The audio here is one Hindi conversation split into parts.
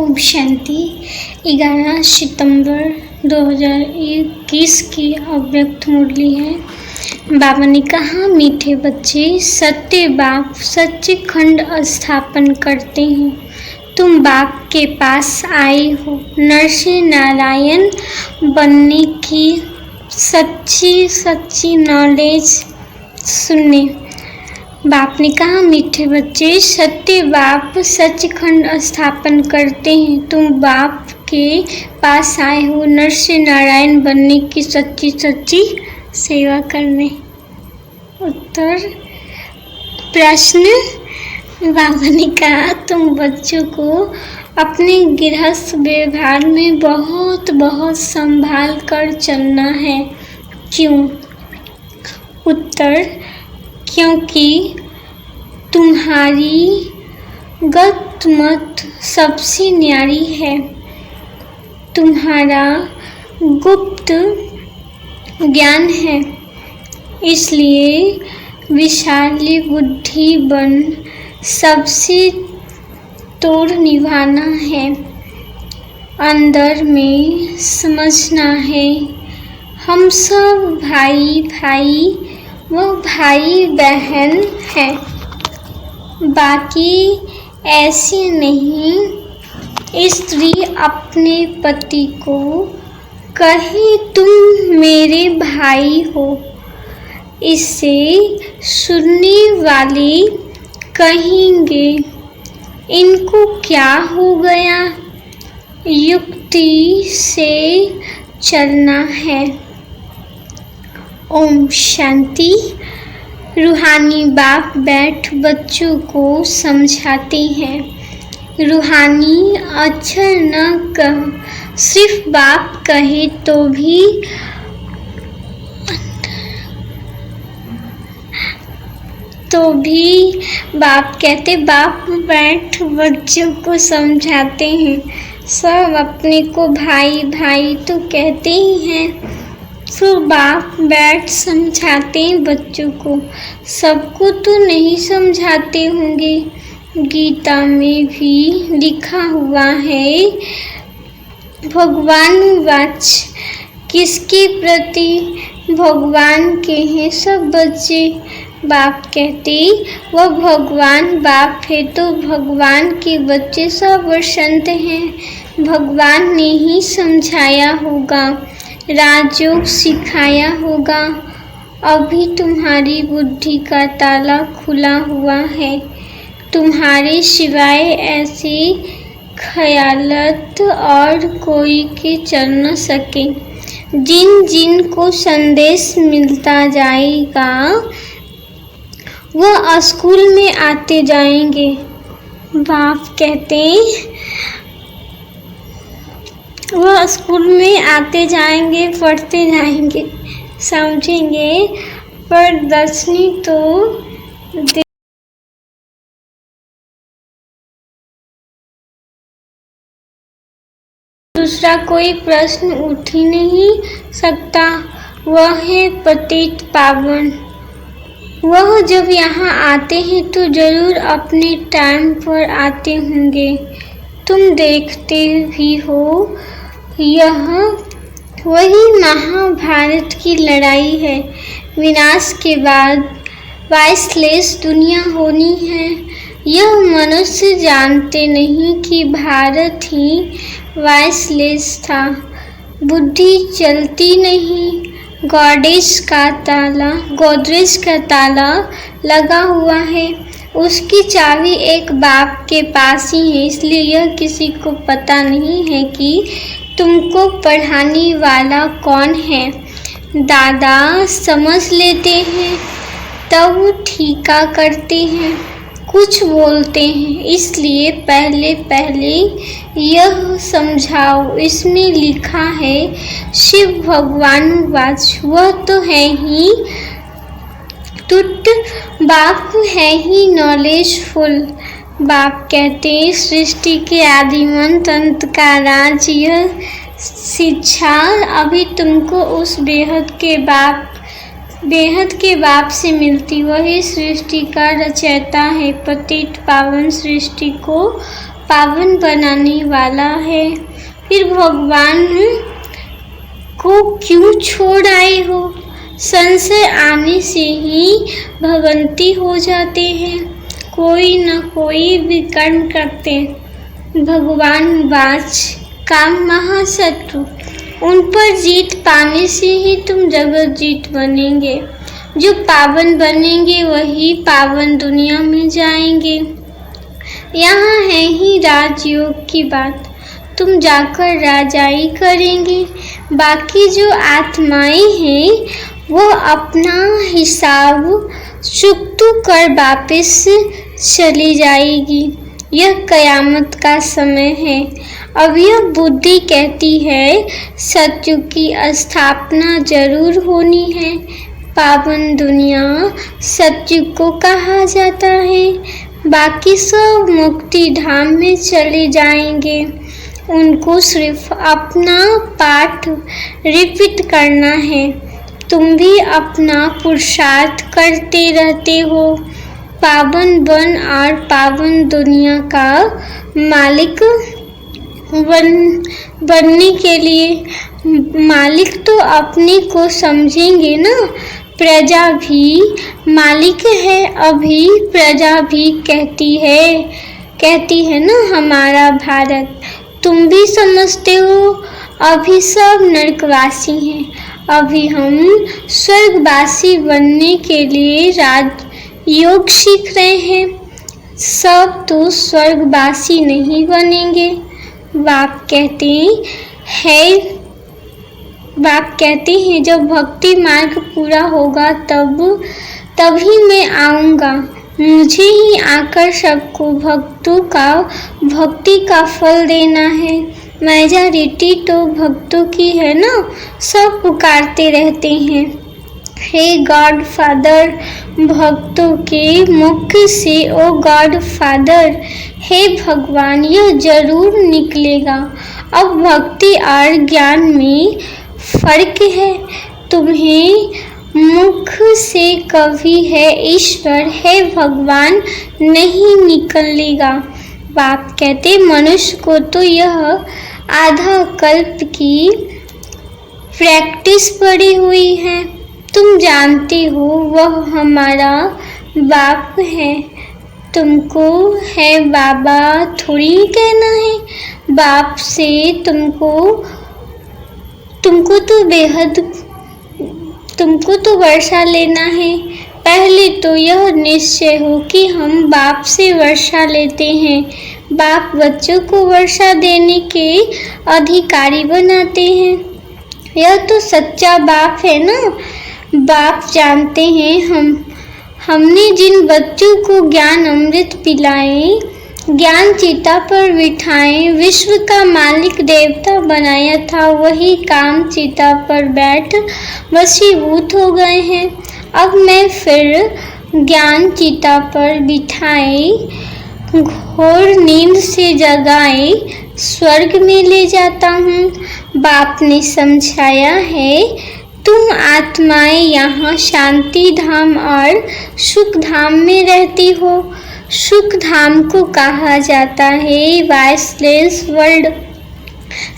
ओम शांति। 11 सितंबर 2021 की अव्यक्त मुरली है। बाबा ने कहा, मीठे बच्चे, सत्य बाप सच्चे खंड स्थापन करते हैं। तुम बाप के पास आए हो नरसिंह नारायण बनने की सच्ची नॉलेज सुनने। बाप ने कहा, मीठे बच्चे, सत्य बाप सचखंड स्थापन करते हैं। तुम बाप के पास आए हो नरसिंह नारायण बनने की सच्ची सेवा करने। उत्तर प्रश्न। बाबा ने कहा, तुम बच्चों को अपने गृहस्थ व्यवहार में बहुत संभाल कर चलना है। क्यों? उत्तर, क्योंकि तुम्हारी गत मत सबसे न्यारी है। तुम्हारा गुप्त ज्ञान है, इसलिए विशाली बुद्धि बन सबसे तोड़ निभाना है। अंदर में समझना है, हम सब भाई वो भाई बहन है, बाकी ऐसे नहीं। स्त्री अपने पति को कहे, तुम मेरे भाई हो, इससे सुनने वाले कहेंगे, इनको क्या हो गया। युक्ति से चलना है। ओम शांति। रूहानी बाप बैठ बच्चों को समझाते हैं। रूहानी अक्षर न कह, सिर्फ बाप कहे तो भी बाप कहते। बाप बैठ बच्चों को समझाते हैं। सब अपने को भाई तो कहते ही हैं, फिर बाप बैठ समझाते हैं बच्चों को। सबको तो नहीं समझाते होंगे। गीता में भी लिखा हुआ है, भगवान वाच, किसके प्रति? भगवान के हैं सब बच्चे। बाप कहते, वह भगवान बाप है तो भगवान के बच्चे सब संत हैं। भगवान ने ही समझाया होगा, राजयोग सिखाया होगा। अभी तुम्हारी बुद्धि का ताला खुला हुआ है। तुम्हारे सिवाय ऐसे ख्यालत और कोई के चल न सके। जिन को संदेश मिलता जाएगा वह स्कूल में आते जाएंगे। बाप कहते, वह स्कूल में आते जाएंगे, पढ़ते जाएंगे, समझेंगे, पर दर्शनी तो दूसरा कोई प्रश्न उठ ही नहीं सकता। वह है पतित पावन। वह जब यहाँ आते हैं तो जरूर अपने टाइम पर आते होंगे। तुम देखते भी हो, यह वही महाभारत की लड़ाई है। विनाश के बाद वाइसलेस दुनिया होनी है। यह मनुष्य जानते नहीं कि भारत ही वाइसलेस था। बुद्धि चलती नहीं। गोदरेज का ताला लगा हुआ है। उसकी चाबी एक बाप के पास ही है, इसलिए यह किसी को पता नहीं है कि तुमको पढ़ाने वाला कौन है। दादा समझ लेते हैं, तब ठीका करते हैं, कुछ बोलते हैं। इसलिए पहले यह समझाओ। इसमें लिखा है, शिव भगवान वाच, वह तो है ही तुट, बाप है ही नॉलेजफुल। बाप कहते, सृष्टि के आदिमंत अंत का राज, यह शिक्षा अभी तुमको उस बेहद के बाप से मिलती। वही सृष्टि का रचयिता है। पतित पावन सृष्टि को पावन बनाने वाला है। फिर भगवान को क्यों छोड़ आए हो? संशय आने से ही भगवंती हो जाते हैं, कोई न कोई विकर्म करते। भगवान वाच का महाशत्रु, उन पर जीत पाने से ही तुम जगत जीत बनेंगे। जो पावन बनेंगे वही पावन दुनिया में जाएंगे। यहाँ है ही राजयोग की बात, तुम जाकर राजाई करेंगे। बाकी जो आत्माएं हैं वो अपना हिसाब चुकता कर वापस चली जाएगी। यह कयामत का समय है। अब यह बुद्धि कहती है सत्य की स्थापना जरूर होनी है। पावन दुनिया सत्य को कहा जाता है। बाकी सब मुक्ति धाम में चले जाएंगे। उनको सिर्फ अपना पाठ रिपीट करना है। तुम भी अपना पुरुषार्थ करते रहते हो। पावन बन और पावन दुनिया का मालिक बनने के लिए मालिक तो अपने को समझेंगे ना। प्रजा भी मालिक है। अभी प्रजा भी कहती है ना हमारा भारत। तुम भी समझते हो अभी सब नरकवासी हैं। अभी हम स्वर्गवासी बनने के लिए राजयोग सीख रहे हैं। सब तो स्वर्गवासी नहीं बनेंगे। बाप कहते हैं जब भक्ति मार्ग पूरा होगा तभी मैं आऊँगा। मुझे ही आकर सबको भक्ति का फल देना है। मेजॉरिटी तो भक्तों की है ना, सब पुकारते रहते हैं हे गॉड फादर। भक्तों के मुख से ओ गॉड फादर, हे भगवान, यह जरूर निकलेगा। अब भक्ति और ज्ञान में फर्क है। तुम्हें मुख से कभी है ईश्वर है भगवान नहीं निकलेगा। बाप कहते मनुष्य को तो यह आधा कल्प की प्रैक्टिस पड़ी हुई है। तुम जानते हो वह हमारा बाप है। तुमको है बाबा थोड़ी कहना है। बाप से तुमको तो वर्षा लेना है। पहले तो यह निश्चय हो कि हम बाप से वर्षा लेते हैं। बाप बच्चों को वर्षा देने के अधिकारी बनाते हैं। यह तो सच्चा बाप है ना। बाप जानते हैं हमने जिन बच्चों को ज्ञान अमृत पिलाए, ज्ञान चिता पर बिठाए, विश्व का मालिक देवता बनाया था, वही काम चिता पर बैठ वशीभूत हो गए हैं। अब मैं फिर ज्ञान चिता पर बिठाए, घोर नींद से जगाए स्वर्ग में ले जाता हूँ। बाप ने समझाया है तुम आत्माएं यहाँ शांति धाम और सुख धाम में रहती हो। सुख धाम को कहा जाता है वाइसलेस वर्ल्ड,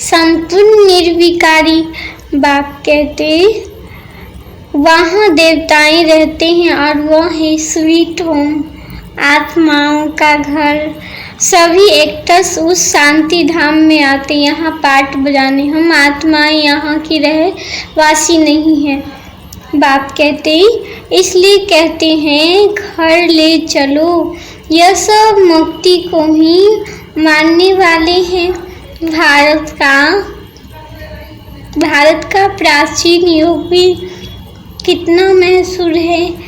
संपूर्ण निर्विकारी। बाप कहते वहाँ देवताएं रहते हैं और वह है स्वीट होम, आत्माओं का घर। सभी एक्टर्स उस शांति धाम में आते यहाँ पाठ बजाने। हम आत्माएं यहाँ की रहवासी नहीं हैं। बाप कहते इसलिए कहते हैं घर ले चलो। यह सब मुक्ति को ही मानने वाले हैं। भारत का प्राचीन युग भी कितना मशहूर है।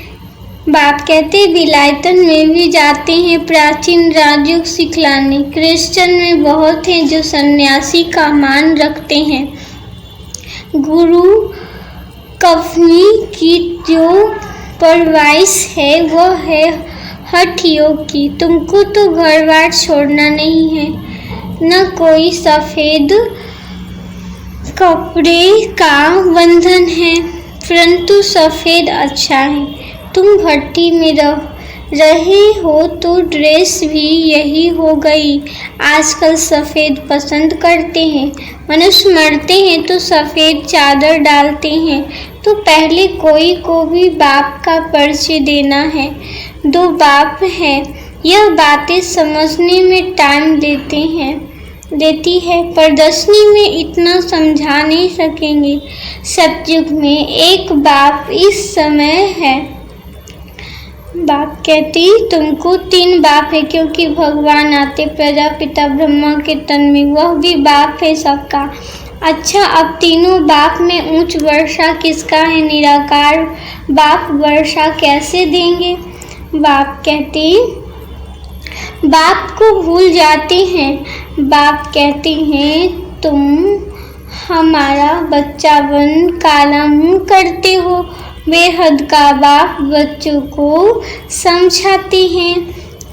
बाप कहते विलायतन में भी जाते हैं प्राचीन राजयोग सिखलाने। क्रिश्चियन में बहुत हैं जो सन्यासी का मान रखते हैं। गुरु कफनी की जो परवाइश है वह है हठ योग की। तुमको तो घर बार छोड़ना नहीं है, न कोई सफेद कपड़े का बंधन है, परंतु सफेद अच्छा है। तुम भट्टी में रहे हो तो ड्रेस भी यही हो गई। आजकल सफ़ेद पसंद करते हैं। मनुष्य मरते हैं तो सफ़ेद चादर डालते हैं। तो पहले कोई को भी बाप का परिचय देना है। 2 बाप हैं। यह बातें समझने में टाइम देती है। प्रदर्शनी में इतना समझा नहीं सकेंगे। सतयुग में एक बाप इस समय है। बाप कहती तुमको 3 बाप है, क्योंकि भगवान आते प्रजापिता ब्रह्मा के तन में, वह भी बाप है सबका। अच्छा, अब तीनों बाप में उच्च वर्षा किसका है? निराकार बाप वर्षा कैसे देंगे? बाप कहती बाप को भूल जाते हैं। बाप कहते हैं तुम हमारा बच्चा बन काला मुंह करते हो। बेहद का बाप बच्चों को समझाते हैं।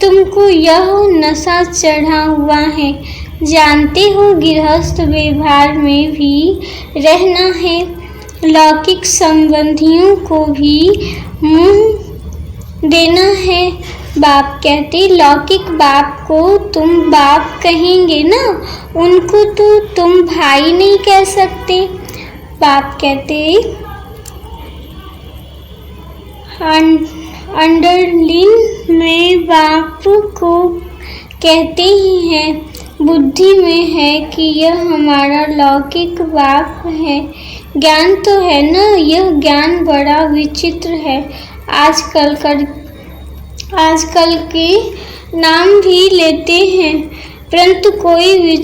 तुमको यह नशा चढ़ा हुआ है। जानते हो गृहस्थ व्यवहार में भी रहना है। लौकिक संबंधियों को भी मुंह देना है। बाप कहते लौकिक बाप को तुम बाप कहेंगे ना, उनको तो तुम भाई नहीं कह सकते। बाप कहते अंडरलाइन में बाप को कहते ही हैं। बुद्धि में है कि यह हमारा लौकिक बाप है। ज्ञान तो है ना, यह ज्ञान बड़ा विचित्र है। आजकल के नाम भी लेते हैं, परंतु कोई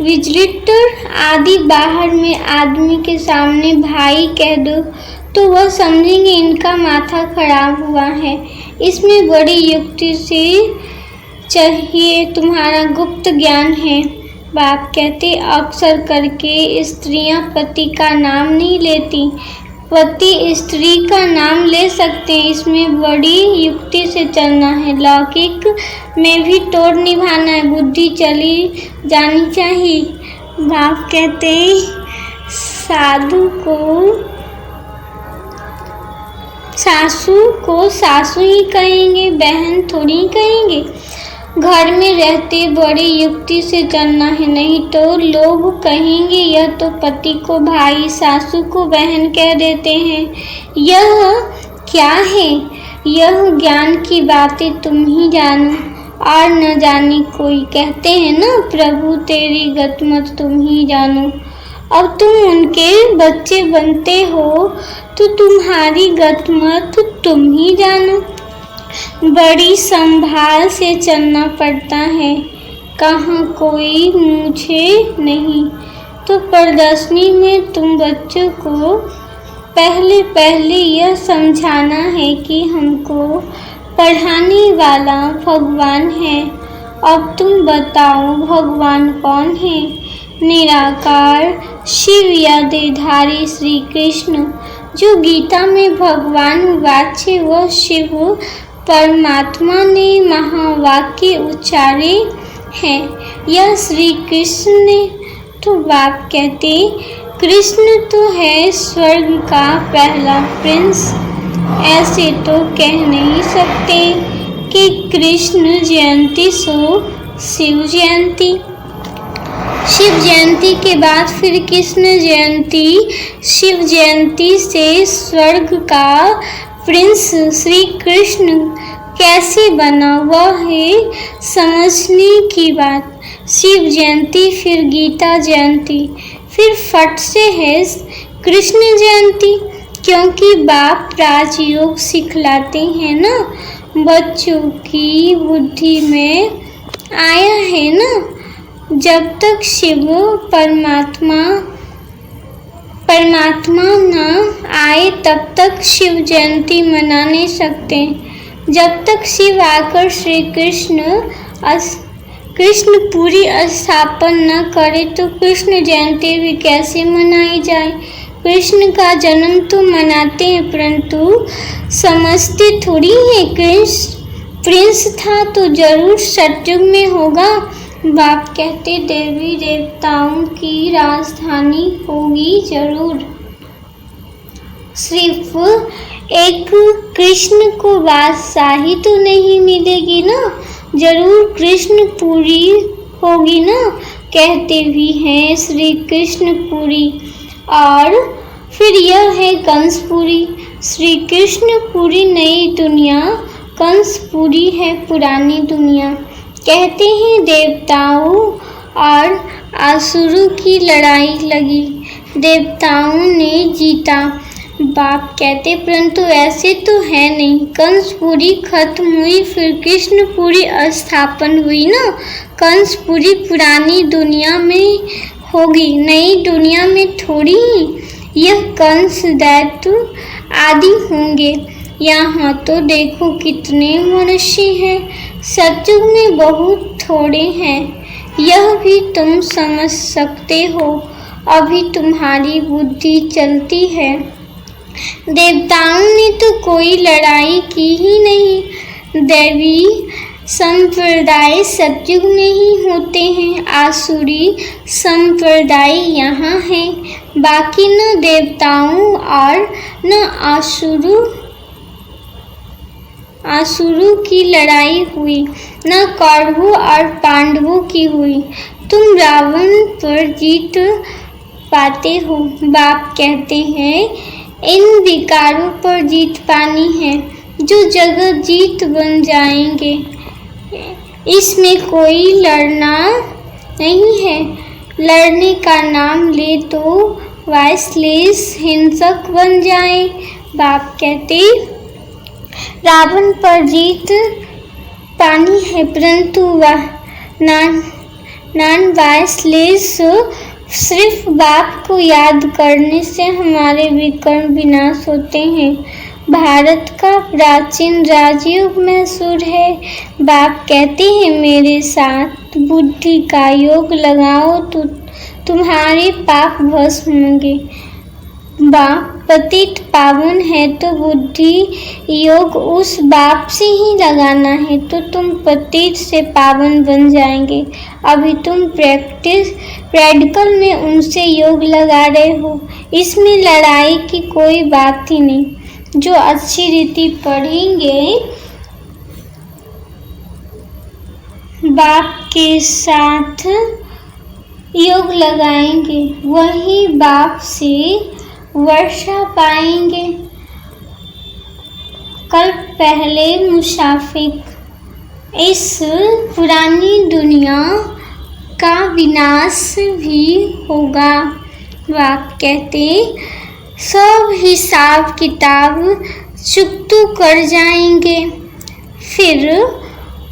विजिटर आदि बाहर में आदमी के सामने भाई कह दो तो वह समझेंगे इनका माथा खराब हुआ है। इसमें बड़ी युक्ति से चाहिए, तुम्हारा गुप्त ज्ञान है। बाप कहते अक्सर करके स्त्रियां पति का नाम नहीं लेती, पति स्त्री का नाम ले सकते हैं। इसमें बड़ी युक्ति से चलना है। लौकिक में भी तोड़ निभाना है। बुद्धि चली जानी चाहिए। बाप कहते साधु को सासू ही कहेंगे, बहन थोड़ी कहेंगे। घर में रहते बड़ी युक्ति से चलना है, नहीं तो लोग कहेंगे यह तो पति को भाई, सासू को बहन कह देते हैं। यह क्या है? यह ज्ञान की बातें तुम ही जानो और न जाने कोई। कहते हैं ना प्रभु तेरी गतमत तुम ही जानो। अब तुम उनके बच्चे बनते हो तो तुम्हारी गतमत तुम ही जानो। बड़ी संभाल से चलना पड़ता है। कहाँ कोई मुझे नहीं। तो प्रदर्शनी में तुम बच्चों को पहले यह समझाना है कि हमको पढ़ाने वाला भगवान है। अब तुम बताओ भगवान कौन है? निराकार शिव या देहधारी श्री कृष्ण। जो गीता में भगवान वाच्य वह शिव परमात्मा ने महावाक्य उच्चारे हैं। यह श्री कृष्ण ने। तो बाप कहते कृष्ण तो है स्वर्ग का पहला प्रिंस। ऐसे तो कह नहीं सकते कि कृष्ण जयंती सो शिव जयंती। शिव जयंती के बाद फिर कृष्ण जयंती। शिव जयंती से स्वर्ग का प्रिंस श्री कृष्ण कैसे बना वह है समझने की बात। शिव जयंती, फिर गीता जयंती, फिर फट से है कृष्ण जयंती, क्योंकि बाप राजयोग सिखलाते हैं ना, बच्चों की बुद्धि में आया है ना। जब तक शिव परमात्मा न आए तब तक शिव जयंती मना नहीं सकते। जब तक शिव आकर श्री कृष्ण पूरी स्थापन न करे तो कृष्ण जयंती भी कैसे मनाई जाए। कृष्ण का जन्म तो मनाते हैं, परंतु समझते थोड़ी है। कृष्ण प्रिंस था तो जरूर सतयुग में होगा। बाप कहते देवी देवताओं की राजधानी होगी जरूर। सिर्फ एक कृष्ण को बादशाही तो नहीं मिलेगी ना, जरूर कृष्णपुरी होगी ना, कहते भी हैं श्री कृष्णपुरी। और फिर यह है कंसपुरी। श्री कृष्णपुरी नई दुनिया, कंसपुरी है पुरानी दुनिया। कहते हैं देवताओं और असुरों की लड़ाई लगी, देवताओं ने जीता। बाप कहते परंतु ऐसे तो है नहीं, कंसपुरी खत्म हुई फिर कृष्णपुरी स्थापन हुई ना। कंसपुरी पुरानी दुनिया में होगी, नई दुनिया में थोड़ी। यह कंस दैत्य आदि होंगे। यहाँ तो देखो कितने मनुष्य हैं, सतयुग में बहुत थोड़े हैं। यह भी तुम समझ सकते हो, अभी तुम्हारी बुद्धि चलती है। देवताओं ने तो कोई लड़ाई की ही नहीं। दैवी संप्रदाय सतयुग में ही होते हैं, आसुरी संप्रदाय यहाँ है। बाकी न देवताओं और न आसुरों की लड़ाई हुई, न कौरवों और पांडवों की हुई। तुम रावण पर जीत पाते हो। बाप कहते हैं इन विकारों पर जीत पानी है, जो जगत जीत बन जाएंगे। इसमें कोई लड़ना नहीं है। लड़ने का नाम ले तो वाइसलेस हिंसक बन जाए। बाप कहते रावण पर जीत पानी है, परंतु नॉन वाइसलेस सिर्फ बाप को याद करने से हमारे विकर्म विनाश होते हैं। भारत का प्राचीन राजयोग मैसूर है। बाप कहते हैं मेरे साथ बुद्धि का योग लगाओ तो तुम्हारे पाप भस्म होंगे। बाप पतित पावन है तो बुद्धि योग उस बाप से ही लगाना है, तो तुम पतित से पावन बन जाएंगे। अभी तुम प्रैक्टिकल में उनसे योग लगा रहे हो, इसमें लड़ाई की कोई बात ही नहीं। जो अच्छी रीति पढ़ेंगे, बाप के साथ योग लगाएंगे, वही बाप से वर्षा पाएंगे। कल पहले मुसाफिर इस पुरानी दुनिया का विनाश भी होगा। बाप कहते सब हिसाब किताब चुकतू कर जाएंगे, फिर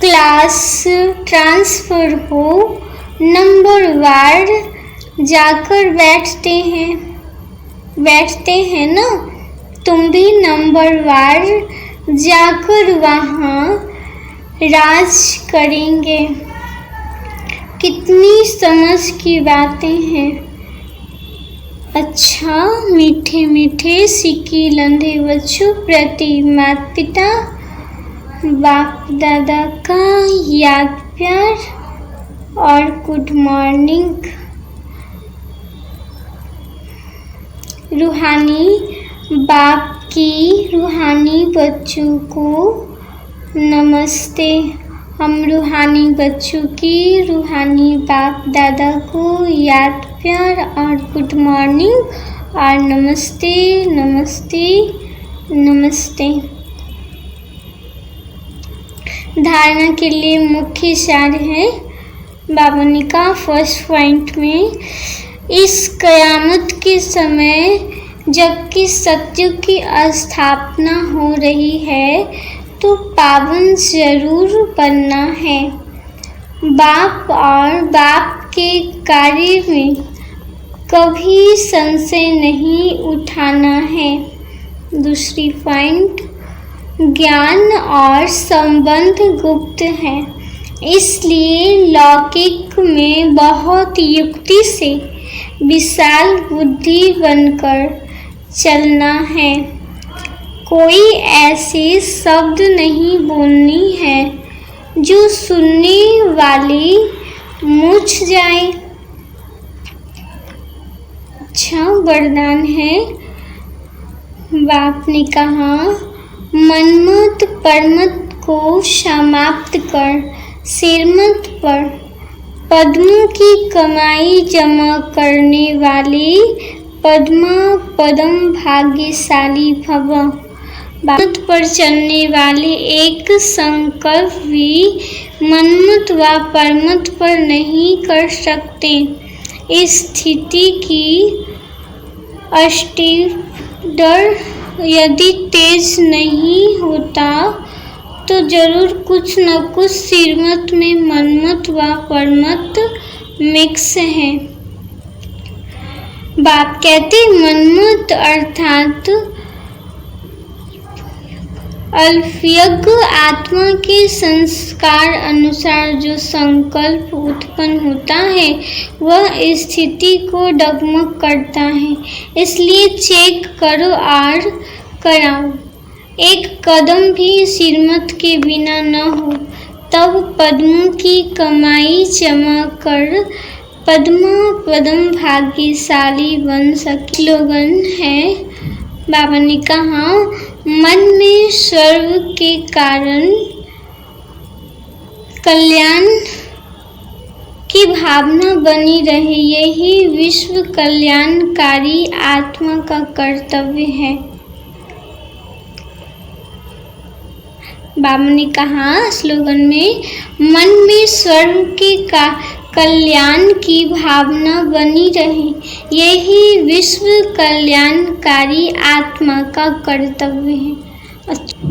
क्लास ट्रांसफर हो, नंबर वार जाकर बैठते हैं ना। तुम भी नंबर वार जाकर वहाँ राज करेंगे। कितनी समझ की बातें हैं। अच्छा मीठे मीठे सिक्की लंधे बच्चों प्रति माता पिता बाप दादा का याद प्यार और गुड मॉर्निंग। रूहानी बाप की रूहानी बच्चों को नमस्ते। हम रूहानी बच्चों की रूहानी बाप दादा को याद प्यार और गुड मॉर्निंग और नमस्ते नमस्ते नमस्ते। धारणा के लिए मुख्य सार है बाबा ने कहा फर्स्ट पॉइंट में, इस कयामत के समय जबकि सत्युग की स्थापना हो रही है तो पावन जरूर बनना है। बाप और बाप के कार्य में कभी संशय नहीं उठाना है। दूसरी पॉइंट, ज्ञान और संबंध गुप्त है, इसलिए लौकिक में बहुत युक्ति से विशाल बुद्धि बनकर चलना है। कोई ऐसे शब्द नहीं बोलनी है जो सुनने वाली मूर्छ जाए। अच्छा वरदान है, बाप ने कहा, मनमत परमत को समाप्त कर, सिरमत पर पद्मों की कमाई जमा करने वाले पद्मा पदम भाग्यशाली भव। बात पर चलने वाले एक संकल्प भी मनमत व परमत पर नहीं कर सकते। इस स्थिति की अस्टिडर यदि तेज नहीं होता तो जरूर कुछ न कुछ सिरमत में मनमत व परमत मिक्स है। बाप कहते मनमत अर्थात अल्पयज्ञ आत्मा के संस्कार अनुसार जो संकल्प उत्पन्न होता है वह स्थिति को डगमग करता है। इसलिए चेक करो और कराओ। एक कदम भी सिरमत के बिना न हो, तब पद्मों की कमाई जमा कर पद्मा पदम भाग्यशाली बन सके। स्लोगन है, बाबा ने कहा, मन में स्वर्ग के कारण कल्याण की भावना बनी रहे, यही विश्व कल्याणकारी आत्मा का कर्तव्य है। बाबा ने कहा स्लोगन में, मन में स्वर्ग के कल्याण की भावना बनी रहे, यही विश्व कल्याणकारी आत्मा का कर्तव्य है।